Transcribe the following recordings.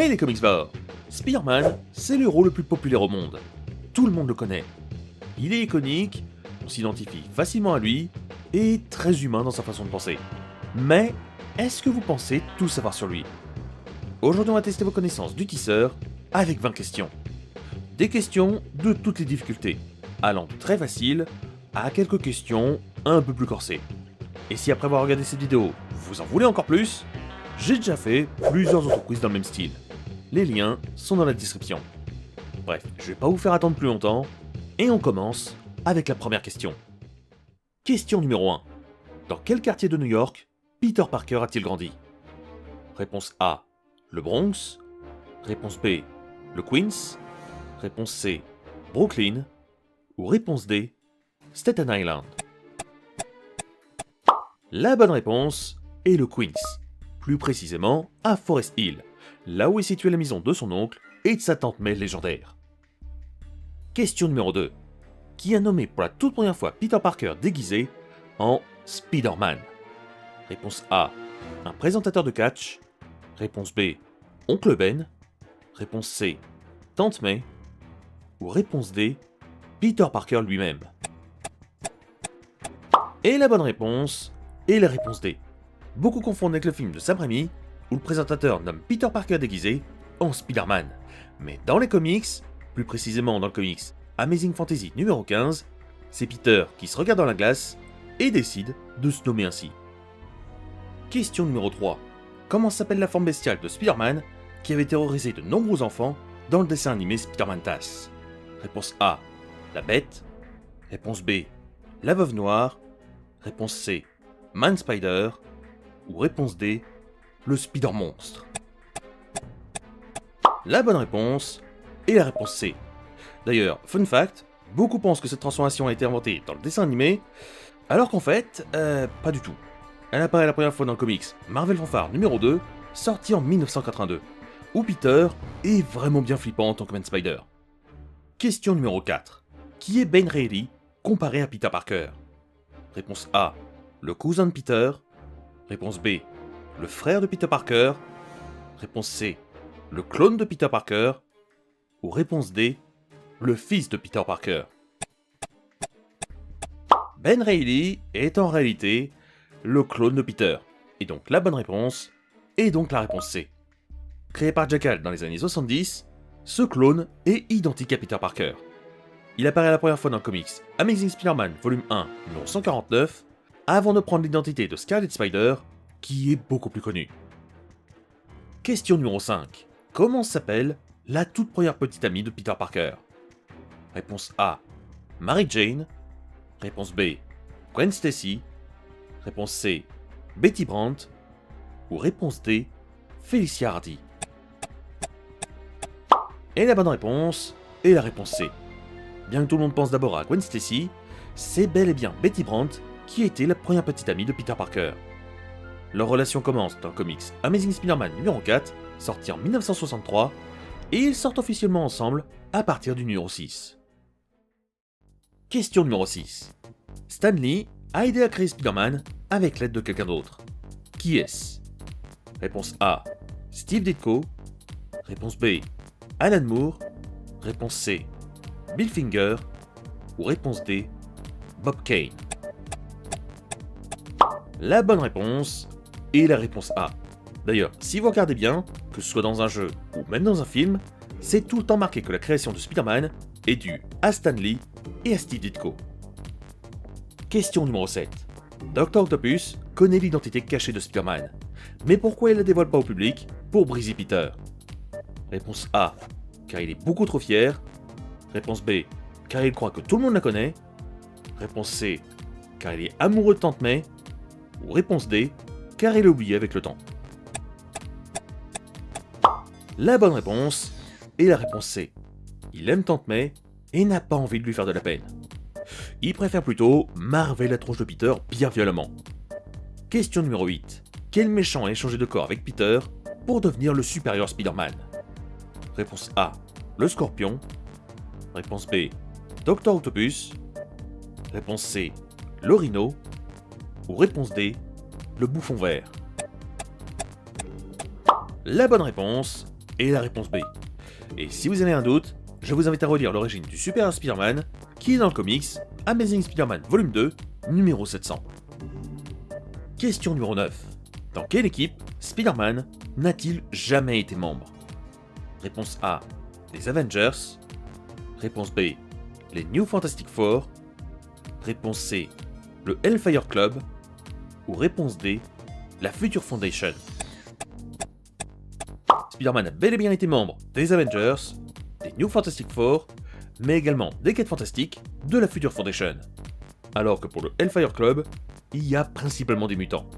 Hey les comics bars! Spider-Man, c'est le héros le plus populaire au monde. Tout le monde le connaît. Il est iconique, on s'identifie facilement à lui, et très humain dans sa façon de penser. Mais, est-ce que vous pensez tout savoir sur lui? Aujourd'hui on va tester vos connaissances du tisseur avec 20 questions. Des questions de toutes les difficultés, allant de très facile à quelques questions un peu plus corsées. Et si après avoir regardé cette vidéo, vous en voulez encore plus, j'ai déjà fait plusieurs autres quiz dans le même style. Les liens sont dans la description. Bref, je vais pas vous faire attendre plus longtemps, et on commence avec la première question. Question numéro 1. Dans quel quartier de New York Peter Parker a-t-il grandi? Réponse A, le Bronx. Réponse B, le Queens. Réponse C, Brooklyn. Ou réponse D, Staten Island. La bonne réponse est le Queens, plus précisément à Forest Hill, là où est située la maison de son oncle et de sa tante May légendaire. Question numéro 2. Qui a nommé pour la toute première fois Peter Parker déguisé en Spider-Man? Réponse A, un présentateur de catch. Réponse B, Oncle Ben. Réponse C, Tante May. Ou réponse D, Peter Parker lui-même. Et la bonne réponse est la réponse D. Beaucoup confondent avec le film de Sam Raimi, où le présentateur nomme Peter Parker déguisé en Spider-Man. Mais dans les comics, plus précisément dans le comics Amazing Fantasy numéro 15, c'est Peter qui se regarde dans la glace et décide de se nommer ainsi. Question numéro 3. Comment s'appelle la forme bestiale de Spider-Man qui avait terrorisé de nombreux enfants dans le dessin animé Spider-Man TAS? Réponse A, la bête. Réponse B, la veuve noire. Réponse C, Man Spider. Ou réponse D, le Spider-Monstre. La bonne réponse est la réponse C. D'ailleurs, fun fact, beaucoup pensent que cette transformation a été inventée dans le dessin animé, alors qu'en fait, pas du tout. Elle apparaît la première fois dans le comics Marvel Fanfare numéro 2, sorti en 1982, où Peter est vraiment bien flippant en tant que Man Spider. Question numéro 4. Qui est Ben Reilly comparé à Peter Parker? Réponse A, le cousin de Peter. Réponse B, le frère de Peter Parker. Réponse C, le clone de Peter Parker. Ou réponse D, le fils de Peter Parker. Ben Reilly est en réalité le clone de Peter. Et donc la bonne réponse est donc la réponse C. Créé par Jackal dans les années 70, ce clone est identique à Peter Parker. Il apparaît la première fois dans le comics Amazing Spider-Man volume 1, numéro 149, avant de prendre l'identité de Scarlet Spider, qui est beaucoup plus connue. Question numéro 5. Comment s'appelle la toute première petite amie de Peter Parker? Réponse A, Mary Jane. Réponse B, Gwen Stacy. Réponse C, Betty Brandt. Ou réponse D, Felicia Hardy. Et la bonne réponse est la réponse C. Bien que tout le monde pense d'abord à Gwen Stacy, c'est bel et bien Betty Brandt qui était la première petite amie de Peter Parker. Leur relation commence dans le comics Amazing Spider-Man numéro 4, sorti en 1963, et ils sortent officiellement ensemble à partir du numéro 6. Question numéro 6. Stan Lee a aidé à créer Spider-Man avec l'aide de quelqu'un d'autre. Qui est-ce? Réponse A, Steve Ditko. Réponse B, Alan Moore. Réponse C, Bill Finger. Ou réponse D, Bob Kane. La bonne réponse est la réponse A. D'ailleurs, si vous regardez bien, que ce soit dans un jeu ou même dans un film, c'est tout le temps marqué que la création de Spider-Man est due à Stan Lee et à Steve Ditko. Question numéro 7. Dr. Octopus connaît l'identité cachée de Spider-Man, mais pourquoi il la dévoile pas au public pour briser Peter? Réponse A, car il est beaucoup trop fier. Réponse B, car il croit que tout le monde la connaît. Réponse C, car il est amoureux de Tante May. Ou réponse D, car il l'a oublié avec le temps. La bonne réponse est la réponse C. Il aime Tante May et n'a pas envie de lui faire de la peine. Il préfère plutôt marver la tronche de Peter bien violemment. Question numéro 8. Quel méchant a échangé de corps avec Peter pour devenir le supérieur Spider-Man? Réponse A, le Scorpion. Réponse B, Dr. Octopus. Réponse C, le Rhino. Ou réponse D, le Bouffon Vert. La bonne réponse et la réponse B. Et si vous avez un doute, je vous invite à relire l'origine du Super Spider-Man, qui est dans le comics Amazing Spider-Man Volume 2, numéro 700. Question numéro 9. Dans quelle équipe Spider-Man n'a-t-il jamais été membre? Réponse A, les Avengers. Réponse B, les New Fantastic Four. Réponse C, le Hellfire Club. Ou réponse D, la Future Foundation. Spider-Man a bel et bien été membre des Avengers, des New Fantastic Four, mais également des 4 Fantastiques, de la Future Foundation. Alors que pour le Hellfire Club, il y a principalement des mutants.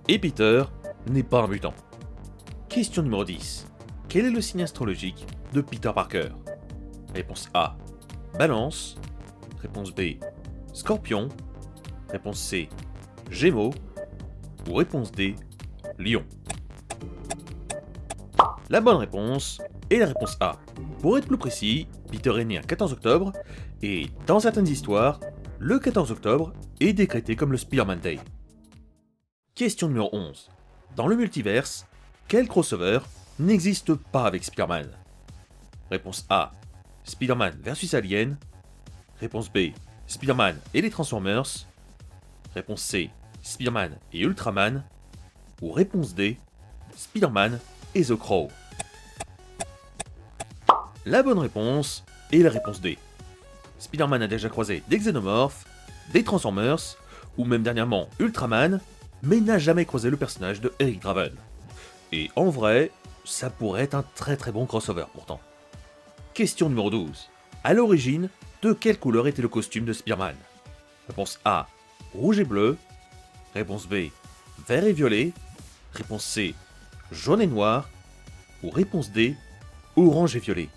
Et Peter n'est pas un mutant. Question numéro 10. Quel est le signe astrologique de Peter Parker? Réponse A, Balance. Réponse B, Scorpion. Réponse C, Gémeaux. Ou réponse D, Lion. La bonne réponse est la réponse A. Pour être plus précis, Peter est né un 14 octobre, et dans certaines histoires, le 14 octobre est décrété comme le Spider-Man Day. Question numéro 11. Dans le multiverse, quel crossover n'existe pas avec Spider-Man? Réponse A, Spider-Man vs Alien. Réponse B, Spider-Man et les Transformers. Réponse C, Spider-Man et Ultraman. Ou réponse D, Spider-Man et The Crow. La bonne réponse est la réponse D. Spider-Man a déjà croisé des Xenomorphes, des Transformers, ou même dernièrement Ultraman, mais n'a jamais croisé le personnage de Eric Draven. Et en vrai, ça pourrait être un très bon crossover pourtant. Question numéro 12. À l'origine, de quelle couleur était le costume de Spider-Man? Réponse A, rouge et bleu. Réponse B, vert et violet. Réponse C, jaune et noir. Ou réponse D, orange et violet.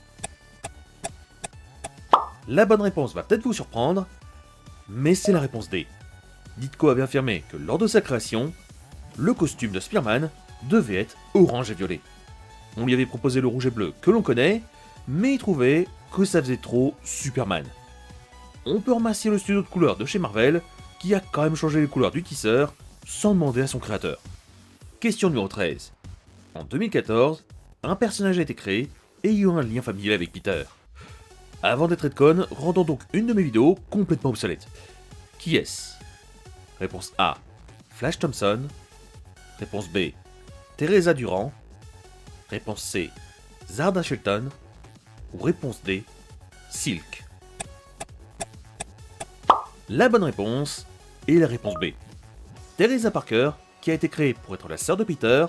La bonne réponse va peut-être vous surprendre, mais c'est la réponse D. Ditko avait affirmé que lors de sa création, le costume de Spider-Man devait être orange et violet. On lui avait proposé le rouge et bleu que l'on connaît, mais il trouvait que ça faisait trop Superman. On peut remercier le studio de couleurs de chez Marvel, qui a quand même changé les couleurs du tisseur, sans demander à son créateur. Question numéro 13. En 2014, un personnage a été créé ayant un lien familial avec Peter. Avant d'être Redcon, rendons donc une de mes vidéos complètement obsolète. Qui est-ce? Réponse A, Flash Thompson. Réponse B, Teresa Durant. Réponse C, Zarda Shelton. Ou réponse D, Silk. La bonne réponse est la réponse B. Teresa Parker, qui a été créée pour être la sœur de Peter,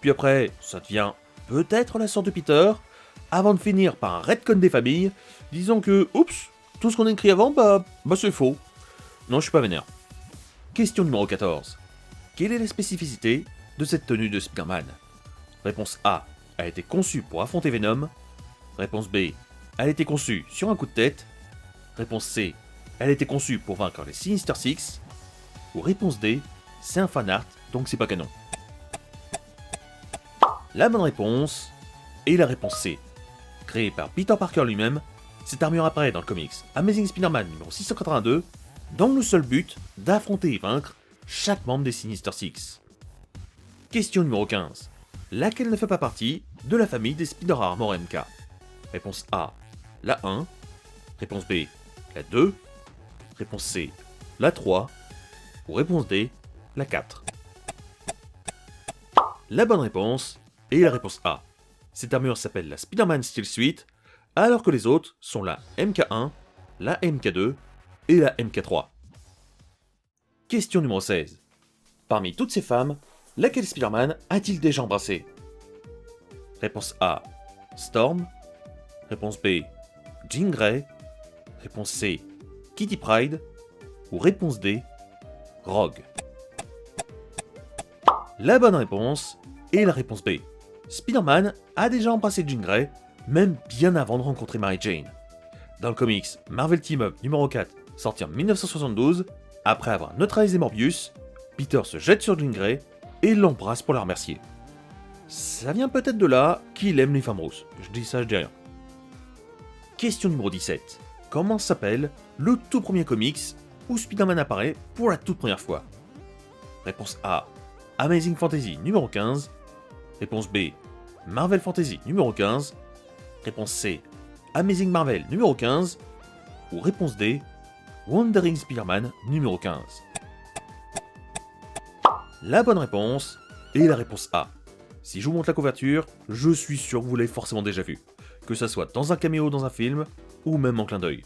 puis après, ça devient peut-être la sœur de Peter, avant de finir par un retcon des familles, disant que, oups, tout ce qu'on a écrit avant, bah c'est faux. Non, je suis pas vénère. Question numéro 14. Quelle est la spécificité de cette tenue de Spider-Man? Réponse A, elle a été conçue pour affronter Venom. Réponse B, elle a été conçue sur un coup de tête. Réponse C, elle a été conçue pour vaincre les Sinister Six. Ou réponse D, c'est un fanart, donc c'est pas canon. La bonne réponse est la réponse C. Créée par Peter Parker lui-même, cette armure apparaît dans le comics Amazing Spider-Man numéro 682, dans le seul but d'affronter et vaincre chaque membre des Sinister Six. Question numéro 15. Laquelle ne fait pas partie de la famille des Spider Armor MK? Réponse A, la 1. Réponse B, la 2. Réponse C, la 3. Ou réponse D, la 4. La bonne réponse est la réponse A. Cette armure s'appelle la Spider-Man Steel Suite, alors que les autres sont la MK1, la MK2 et la MK3. Question numéro 16. Parmi toutes ces femmes, laquelle Spider-Man a-t-il déjà embrassé? Réponse A, Storm. Réponse B, Jean Grey. Réponse C, Kitty Pryde. Ou réponse D, Rogue. La bonne réponse est la réponse B. Spider-Man a déjà embrassé Jean Grey, même bien avant de rencontrer Mary Jane. Dans le comics Marvel Team Up numéro 4, sorti en 1972, après avoir neutralisé Morbius, Peter se jette sur Jean Grey et l'embrasse pour la remercier. Ça vient peut-être de là qu'il aime les femmes rousses. Je dis ça, je dis rien. Question numéro 17. Comment s'appelle le tout premier comics où Spider-Man apparaît pour la toute première fois? Réponse A, Amazing Fantasy numéro 15. Réponse B, Marvel Fantasy numéro 15. Réponse C, Amazing Marvel numéro 15. Ou réponse D, Wandering Spider-Man numéro 15. La bonne réponse est la réponse A. Si je vous montre la couverture, je suis sûr que vous l'avez forcément déjà vu, que ça soit dans un caméo dans un film, ou même en clin d'œil.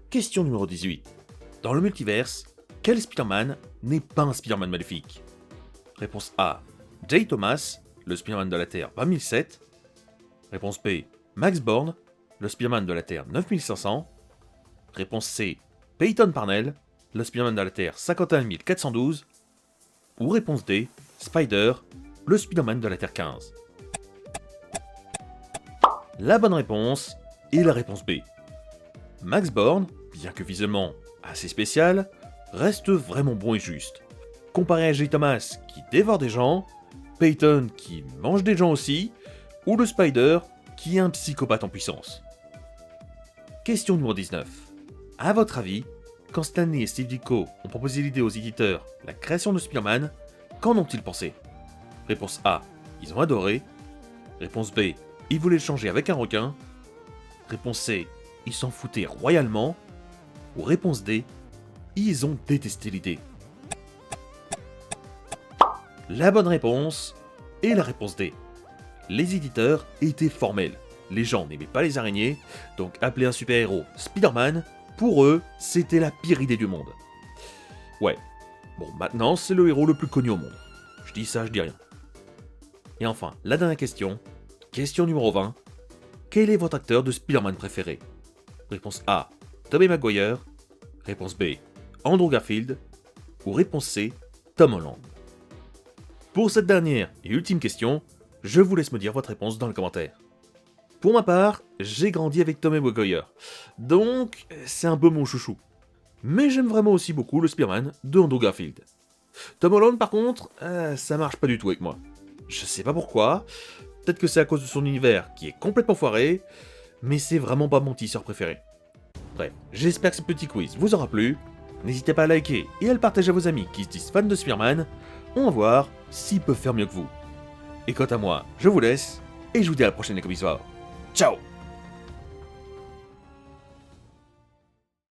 Question numéro 18. Dans le multiverse, quel Spider-Man n'est pas un Spider-Man maléfique? Réponse A, J. Thomas, le Spider-Man de la Terre 20007. Réponse B, Max Bourne, le Spider-Man de la Terre 9500. Réponse C, Peyton Parnell, le Spider-Man de la Terre 51412. Ou réponse D, Spider, le Spider-Man de la Terre 15. La bonne réponse est la réponse B. Max Bourne, bien que visuellement assez spécial, reste vraiment bon et juste. Comparé à J. Thomas qui dévore des gens, Peyton qui mange des gens aussi, ou le Spider qui est un psychopathe en puissance. Question numéro 19. À votre avis, quand Stan Lee et Steve Ditko ont proposé l'idée aux éditeurs, la création de Spider-Man, qu'en ont-ils pensé? Réponse A, ils ont adoré. Réponse B, ils voulaient le changer avec un requin. Réponse C, ils s'en foutaient royalement. Ou réponse D, ils ont détesté l'idée. La bonne réponse est la réponse D. Les éditeurs étaient formels. Les gens n'aimaient pas les araignées, donc appeler un super-héros Spider-Man, pour eux, c'était la pire idée du monde. Ouais, bon, maintenant c'est le héros le plus connu au monde. Je dis ça, je dis rien. Et enfin, la dernière question. Question numéro 20. Quel est votre acteur de Spider-Man préféré? Réponse A, Tobey Maguire. Réponse B, Andrew Garfield. Ou réponse C, Tom Holland. Pour cette dernière et ultime question, je vous laisse me dire votre réponse dans les commentaires. Pour ma part, j'ai grandi avec Tobey Maguire, donc c'est un peu mon chouchou. Mais j'aime vraiment aussi beaucoup le Spider-Man de Andrew Garfield. Tom Holland par contre, ça marche pas du tout avec moi. Je sais pas pourquoi, peut-être que c'est à cause de son univers qui est complètement foiré, mais c'est vraiment pas mon tisseur préféré. Bref, j'espère que ce petit quiz vous aura plu. N'hésitez pas à liker et à le partager à vos amis qui se disent fans de Spider-Man. On va voir s'ils peuvent faire mieux que vous. Et quant à moi, je vous laisse, et je vous dis à la prochaine les comics. Ciao!